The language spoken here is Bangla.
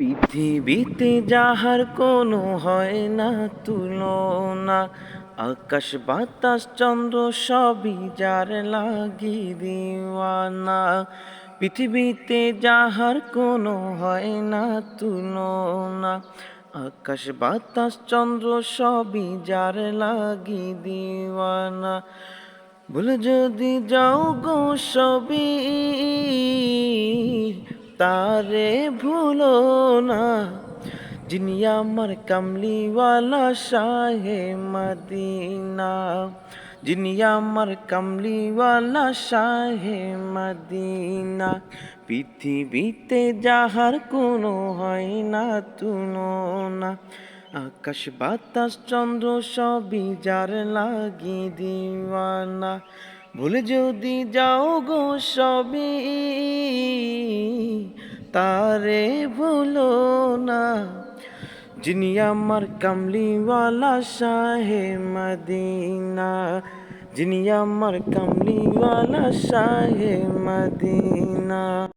পৃথিবীতে যাহার কোনো হয় না তুলনা, আকাশ বাতাস চন্দ্র সবই যার লাগি দিওয়ানা। পৃথিবীতে যাহার কোনো হয় না তুলনা, আকাশ বাতাস চন্দ্র সবই যার লাগি দিওয়ানা। ভুলে যদি যাও গো সবই, তারে ভুলো না। যিনি আমার কামলিওয়ালা শাহে মদিনা, যিনি আমার কামলিওয়ালা শাহে মদিনা। পৃথিবীতে যাহার কোনো হয় না তুলনা, আকাশ বাতাস চন্দ্র সবই যার লাগি দিওয়ানা। ভুলে যদি যাও গো সবই, তারে ভুলো না। যিনি আমার কামলিওয়ালা শাহে মদিনা, যিনি আমার কামলিওয়ালা শাহে মদিনা।